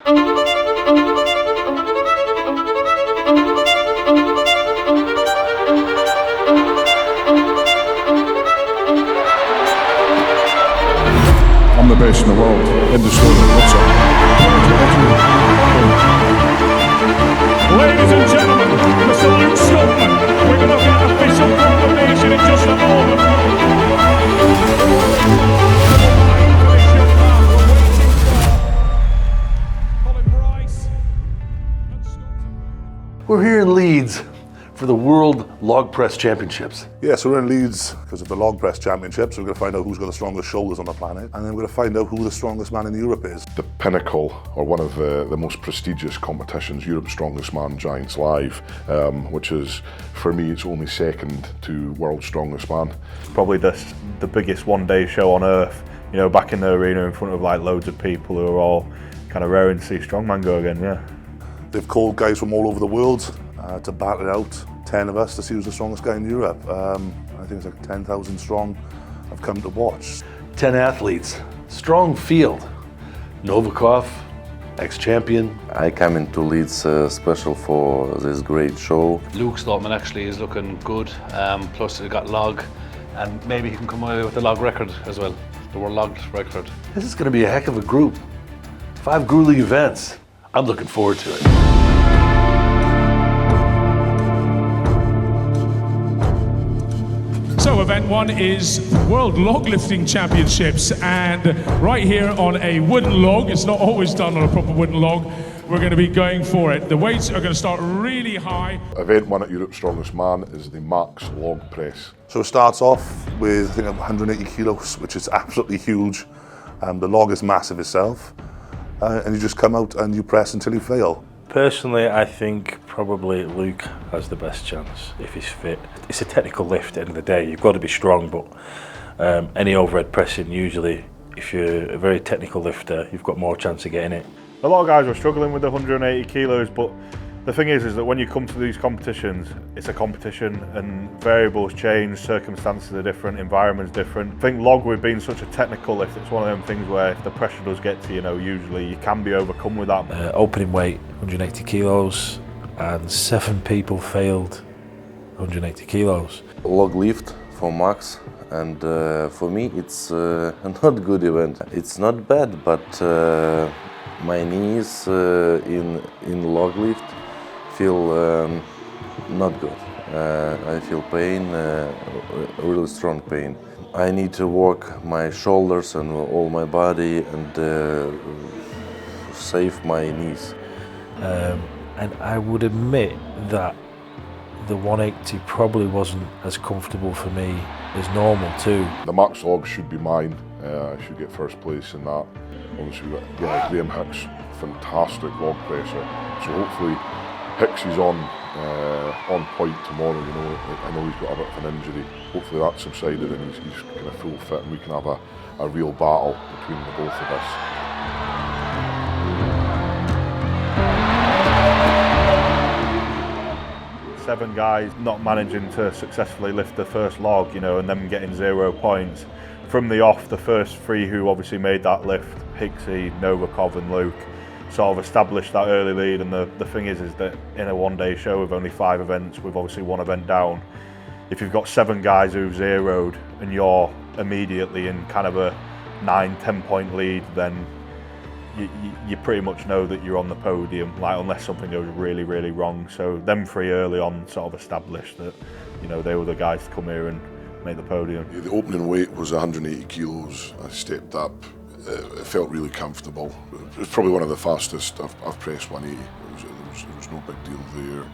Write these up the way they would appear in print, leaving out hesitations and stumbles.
I'm the best in the world. End of story. What's up? Ladies and gentlemen, Mr. Luke Stoltman. We're going to get official proclamation in just a moment. We're here in Leeds for the World Log Press Championships. Yeah, so we're in Leeds because of the Log Press Championships. We're going to find out who's got the strongest shoulders on the planet, and then we're going to find out who the strongest man in Europe is. The pinnacle, or one of the most prestigious competitions, Europe's Strongest Man Giants Live, which is, for me, it's only second to World's Strongest Man. Probably the biggest one-day show on earth. You know, back in the arena in front of like loads of people who are all kind of raring to see Strongman go again, yeah. They've called guys from all over the world to battle it out, 10 of us to see who's the strongest guy in Europe. I think it's like 10,000 strong have come to watch. 10 athletes, strong field. Novikov, ex-champion. I come into Leeds special for this great show. Luke Stoltman actually is looking good, plus he got log, and maybe he can come away with the log record as well, the world log record. This is going to be a heck of a group. 5 grueling events. I'm looking forward to it. So event 1 is World Log Lifting Championships, and right here on a wooden log, it's not always done on a proper wooden log, we're going to be going for it. The weights are going to start really high. Event 1 at Europe's Strongest Man is the max log press. So it starts off with, I think, 180 kilos, which is absolutely huge. The log is massive itself, and you just come out and you press until you fail. Personally, I think probably Luke has the best chance if he's fit. It's a technical lift at the end of the day. You've got to be strong, but any overhead pressing, usually, if you're a very technical lifter, you've got more chance of getting it. A lot of guys were struggling with the 180 kilos, but the thing is that when you come to these competitions, it's a competition and variables change, circumstances are different, environment's different. I think log, with being such a technical lift, it's one of them things where if the pressure does get to you, usually you can be overcome with that. Opening weight, 180 kilos, and 7 people failed 180 kilos. Log lift for max, and for me it's not a good event. It's not bad, but my knees in log lift feel not good. I feel pain, really strong pain. I need to work my shoulders and all my body and save my knees. And I would admit that the 180 probably wasn't as comfortable for me as normal too. The max log should be mine. I should get first place in that. Obviously, Graham Hicks, fantastic log presser. So hopefully Hicks is on point tomorrow. I know he's got a bit of an injury. Hopefully that's subsided and he's kind of full fit, and we can have a real battle between the both of us. Seven guys not managing to successfully lift the first log, and them getting 0 points. From the off, the first 3 who obviously made that lift, Hicksy, Novikov and Luke, sort of established that early lead. And the thing is that in a one-day show with only 5 events, with obviously 1 event down, if you've got 7 guys who've zeroed and you're immediately in kind of a 9-10 point lead, then you pretty much know that you're on the podium, unless something goes really, really wrong. So them 3 early on sort of established that, they were the guys to come here and make the podium. Yeah, the opening weight was 180 kilos. I stepped up. It felt really comfortable. It was probably one of the fastest I've pressed 180. There was no big deal there.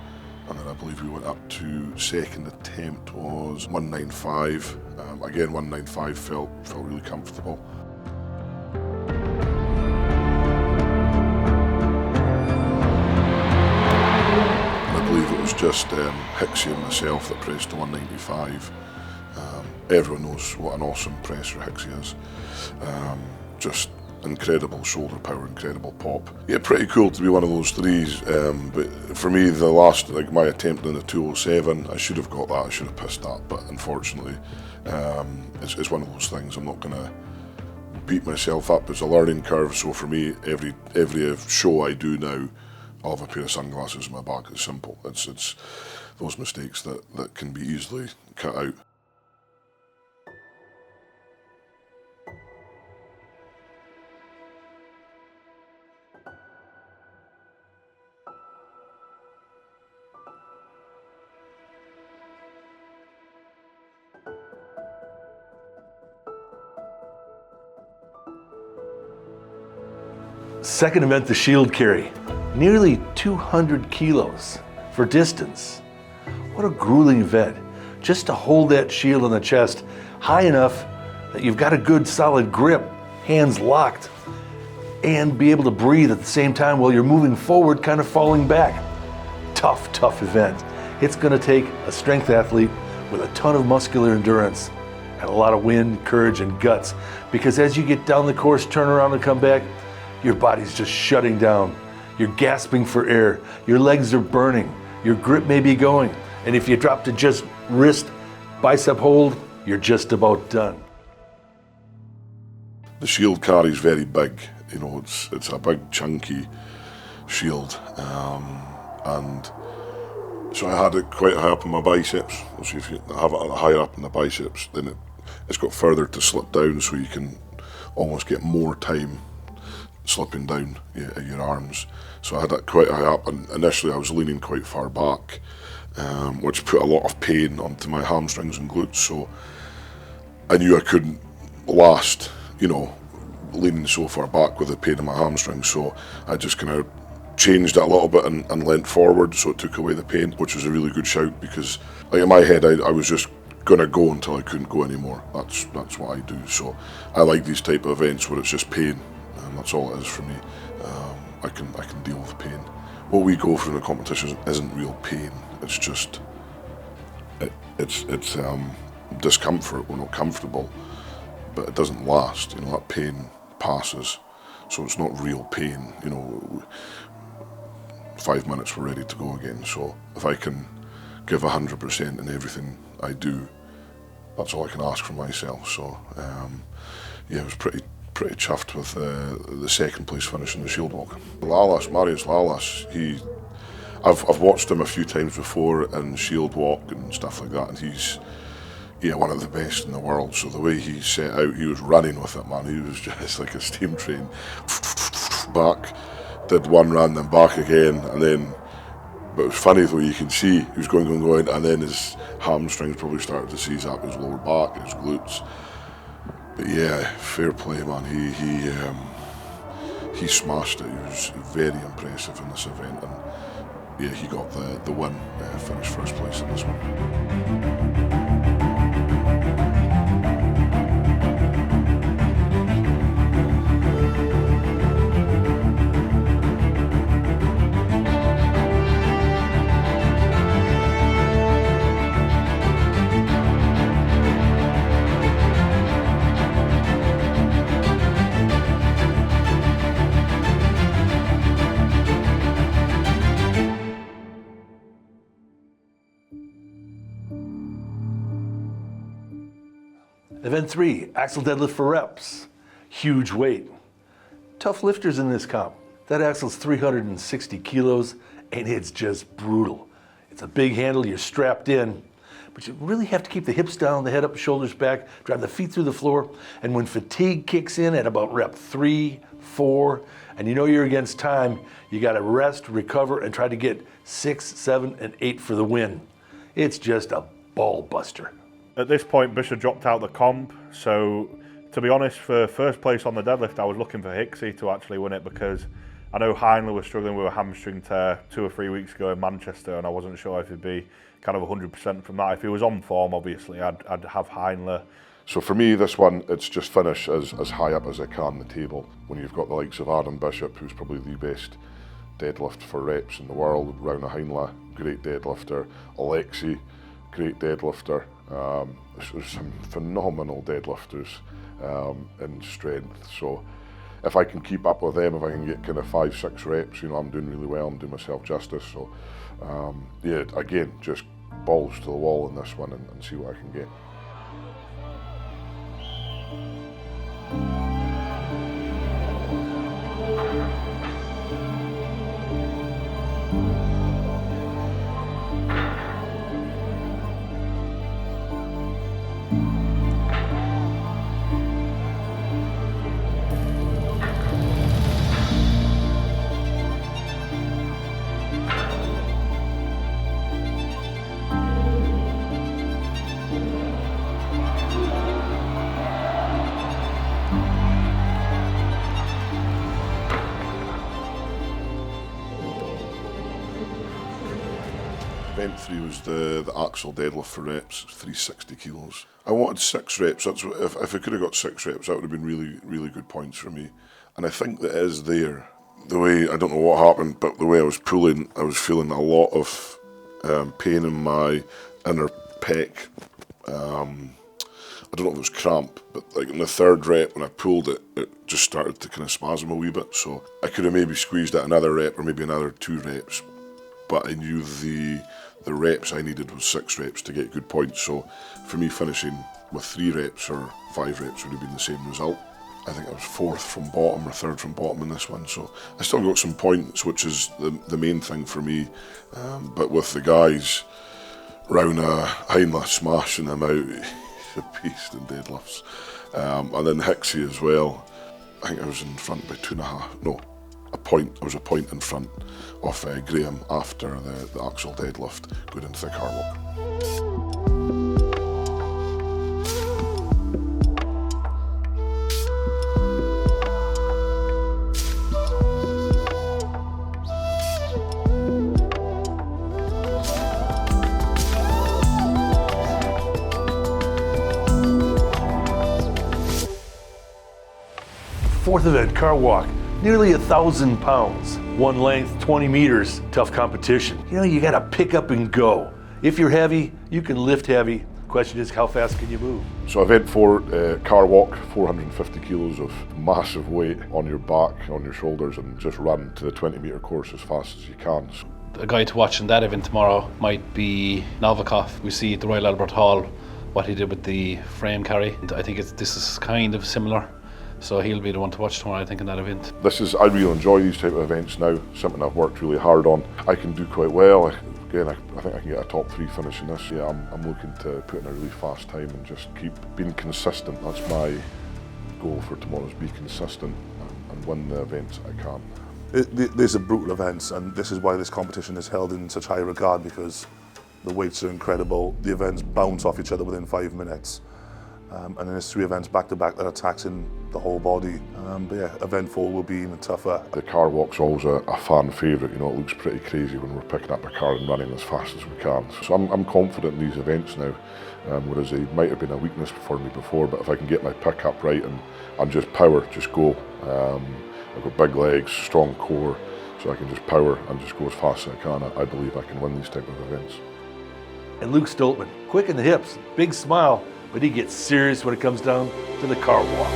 And then I believe we went up to second attempt was 195. Again, 195 felt really comfortable. It was just Hicksy and myself that pressed to 195. Everyone knows what an awesome presser Hicksy is. Just incredible shoulder power, incredible pop. Yeah, pretty cool to be one of those 3s. But for me, the last, my attempt in the 207, I should have got that. I should have pissed that. But unfortunately, it's one of those things. I'm not gonna beat myself up. It's a learning curve. So for me, every show I do now, I'll have a pair of sunglasses in my bag. It's simple. It's those mistakes that can be easily cut out. Second event, the shield carry. Nearly 200 kilos for distance. What a grueling event. Just to hold that shield on the chest high enough that you've got a good solid grip, hands locked, and be able to breathe at the same time while you're moving forward, kind of falling back. Tough, tough event. It's gonna take a strength athlete with a ton of muscular endurance and a lot of wind, courage, and guts, because as you get down the course, turn around and come back, your body's just shutting down. You're gasping for air. Your legs are burning. Your grip may be going. And if you drop to just wrist, bicep hold, you're just about done. The shield carry is very big. You know, it's a big chunky shield, and so I had it quite high up in my biceps. So if you have it higher up in the biceps, then it's got further to slip down, so you can almost get more time slipping down your arms. So I had that quite high up, and initially I was leaning quite far back, which put a lot of pain onto my hamstrings and glutes. So I knew I couldn't last, you know, leaning so far back with the pain in my hamstrings. So I just kind of changed it a little bit and leant forward, so it took away the pain, which was a really good shout, because like in my head I was just gonna go until I couldn't go anymore. That's what I do. So I like these type of events where it's just pain. That's all it is for me. I can deal with pain. What we go through in a competition isn't real pain. It's just it's discomfort. We're not comfortable, but it doesn't last. You know, that pain passes, so it's not real pain. You know, 5 minutes we're ready to go again. So if I can give 100% in everything I do, that's all I can ask from myself. So yeah, it was pretty chuffed with the second place finish in the shield walk. Marius Lalas, I've watched him a few times before in shield walk and stuff like that, and he's one of the best in the world. So the way he set out, he was running with it, man. He was just like a steam train. Back, did one run, then back again, and then, but it was funny though, you can see he was going, and then his hamstrings probably started to seize up his lower back, his glutes. But yeah, fair play, man. He smashed it. He was very impressive in this event, and yeah, he got the win, finished first place in this one. Event 3, axle deadlift for reps. Huge weight. Tough lifters in this comp. That axle's 360 kilos, and it's just brutal. It's a big handle, you're strapped in, but you really have to keep the hips down, the head up, shoulders back, drive the feet through the floor, and when fatigue kicks in at about rep 3, 4, and you know you're against time, you gotta rest, recover, and try to get 6, 7, and 8 for the win. It's just a ball buster. At this point, Bishop dropped out the comp, so to be honest, for first place on the deadlift, I was looking for Hicksy to actually win it, because I know Heinle was struggling with a hamstring tear 2 or 3 weeks ago in Manchester, and I wasn't sure if he'd be kind of 100% from that. If he was on form, obviously, I'd have Heinle. So for me, this one, it's just finish as high up as I can the table. When you've got the likes of Adam Bishop, who's probably the best deadlift for reps in the world, Rauno Heinle, great deadlifter, Alexi, great deadlifter. There's some phenomenal deadlifters in strength. So if I can keep up with them, if I can get kind of 5-6 reps, you know, I'm doing really well. I'm doing myself justice. So yeah, again, just balls to the wall in this one and see what I can get. Event 3 was the axle deadlift for reps, 360 kilos. I wanted 6 reps. That's what, if I could have got 6 reps, that would have been really, really good points for me. And I think that is there. The way, I don't know what happened, but the way I was pulling, I was feeling a lot of pain in my inner pec. I don't know if it was cramp, but like in the 3rd rep when I pulled it, it just started to kind of spasm a wee bit. So I could have maybe squeezed out another rep or maybe another 2 reps, but I knew the reps I needed was 6 reps to get good points. So for me, finishing with 3 reps or 5 reps would have been the same result. I think I was 4th from bottom or 3rd from bottom in this one, so I still got some points, which is the main thing for me. But with the guys, Rowna, Heinla smashing them out, he's a beast in deadlifts. And then Hicksy as well. I think I was in front by 2.5, no, a point. I was a point in front of Graham after the axle deadlift going into the car walk. Fourth event, car walk, nearly 1,000 pounds. One length, 20 meters, tough competition. You know, you gotta pick up and go. If you're heavy, you can lift heavy. Question is, how fast can you move? So event 4, car walk, 450 kilos of massive weight on your back, on your shoulders, and just run to the 20-meter course as fast as you can. A guy to watch in that event tomorrow might be Novikov. We see at the Royal Albert Hall what he did with the frame carry. And I think this is kind of similar. So he'll be the one to watch tomorrow, I think, in that event. I really enjoy these type of events now, something I've worked really hard on. I can do quite well. Again, I think I can get a top 3 finish in this. Yeah, I'm looking to put in a really fast time and just keep being consistent. That's my goal for tomorrow, is be consistent and win the events I can. These are brutal events, and this is why this competition is held in such high regard, because the weights are incredible. The events bounce off each other within 5 minutes. And then there's 3 events back-to-back that are taxing the whole body. But yeah, event 4 will be even tougher. The car walk's always a fan favourite. You know, it looks pretty crazy when we're picking up a car and running as fast as we can. So I'm confident in these events now, whereas it might have been a weakness for me before, but if I can get my pick up right and just power, just go. I've got big legs, strong core, so I can just power and just go as fast as I can. I believe I can win these type of events. And Luke Stoltman, quick in the hips, big smile, but he gets serious when it comes down to the car walk.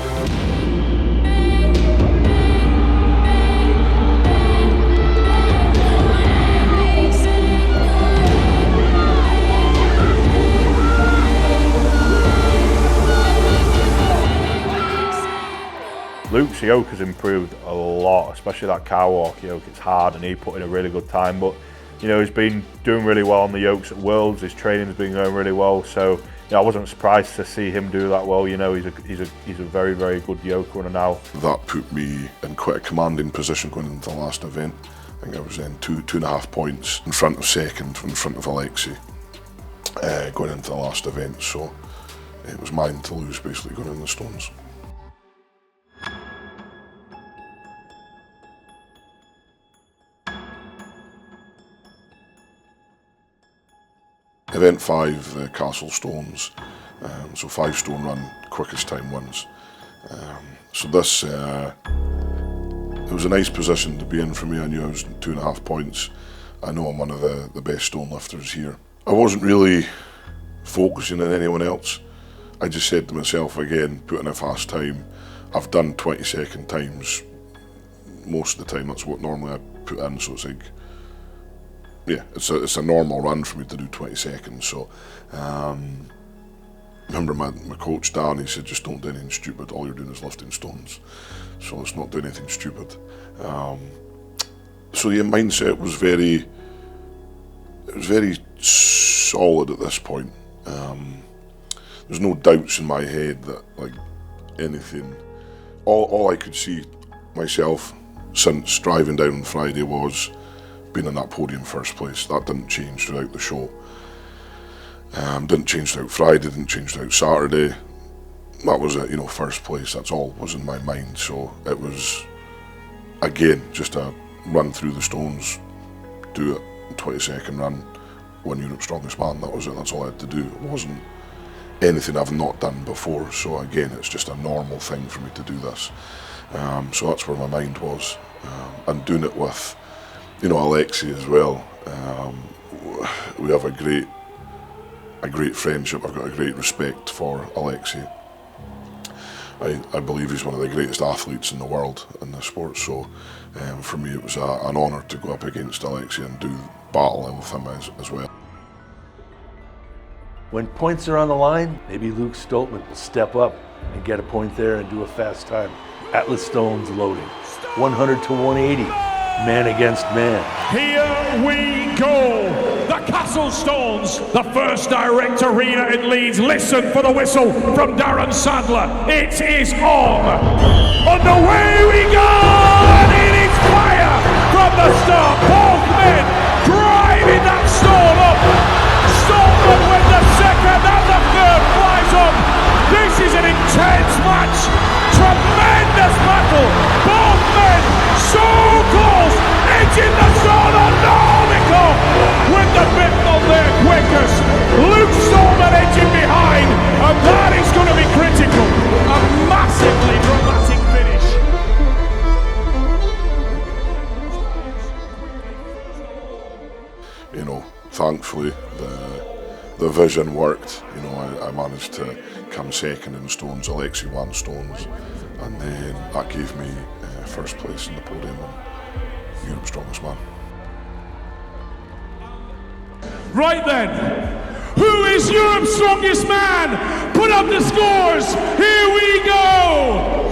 Luke's yoke has improved a lot, especially that car walk yoke. It's hard and he put in a really good time, but you know, he's been doing really well on the yokes at Worlds. His training's been going really well, so I wasn't surprised to see him do that well. You know, he's a very, very good yoke runner now. That put me in quite a commanding position going into the last event. I think I was in 2.5 points in front of second, in front of Alexei, going into the last event. So it was mine to lose, basically, going in the stones. Event 5, the Castle Stones, so 5-stone run, quickest time wins. So this, it was a nice position to be in for me. I knew I was 2.5 points. I know I'm one of the best stone lifters here. I wasn't really focusing on anyone else. I just said to myself, again, put in a fast time. I've done 20-second times most of the time. That's what normally I put in, so it's like, yeah, it's a normal run for me to do 20 seconds. So, remember my coach Dan, he said, just don't do anything stupid. All you're doing is lifting stones. So let's not do anything stupid. So the mindset was very solid at this point. There's no doubts in my head that like anything. All I could see myself since driving down on Friday was being in that podium first place. That didn't change throughout the show. Didn't change throughout Friday, didn't change throughout Saturday. That was it, you know, first place. That's all was in my mind. So it was, again, just a run through the stones, do it, 20-second run, win Europe's Strongest Man. That was it, that's all I had to do. It wasn't anything I've not done before, so again, it's just a normal thing for me to do this. So that's where my mind was. And doing it with, you know, Alexi as well. We have a great friendship. I've got a great respect for Alexi. I believe he's one of the greatest athletes in the world in the sport, so for me it was an honour to go up against Alexi and do battle with him as well. When points are on the line, maybe Luke Stoltman will step up and get a point there and do a fast time. Atlas Stone's loading. 100 to 180, man against man. Here we go. The Castle Stones, the first direct arena in Leeds. Listen for the whistle from Darren Sandler. It is on. Away we go. And it is fire from the start. Both men driving that stone up. Stoltman with the second and the third flies on. This is an intense match. Tremendous battle. Both men so close. Edging the stone on Novikov with the bit on there quickest. Luke Stoltman edging behind, and that is going to be critical. A massively dramatic finish. You know, thankfully the vision worked. You know, I managed to come second in stones. Alexi won stones, and then that gave me first place in the podium and Europe's Strongest Man. Right then, who is Europe's Strongest Man? Put up the scores. Here we go.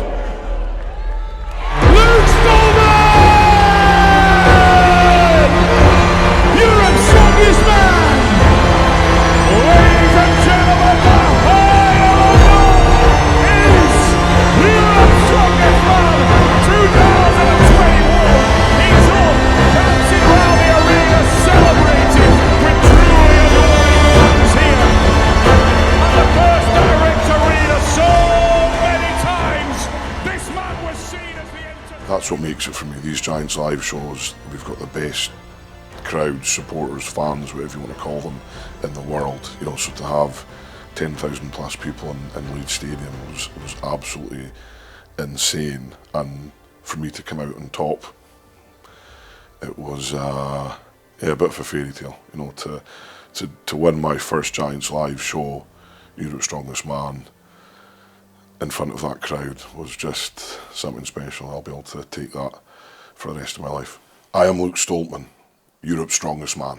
Luke Stoltman, Europe's Strongest Man. Ladies and gentlemen, the high is Europe's Strongest Man 2021. He's on, dancing around the arena, celebrating with truly adoring fans here. And the first direct arena so many times, this man was seen as the entertainer. That's what makes it for me. These Giants live shows, we've got the best crowds, supporters, fans, whatever you want to call them, in the world. You know, so to have 10,000 plus people in Leeds Stadium was absolutely insane. And for me to come out on top, it was a bit of a fairy tale. You know, to win my first Giants live show, Europe's Strongest Man, in front of that crowd was just something special. I'll be able to take that for the rest of my life. I am Luke Stoltman, Europe's Strongest Man.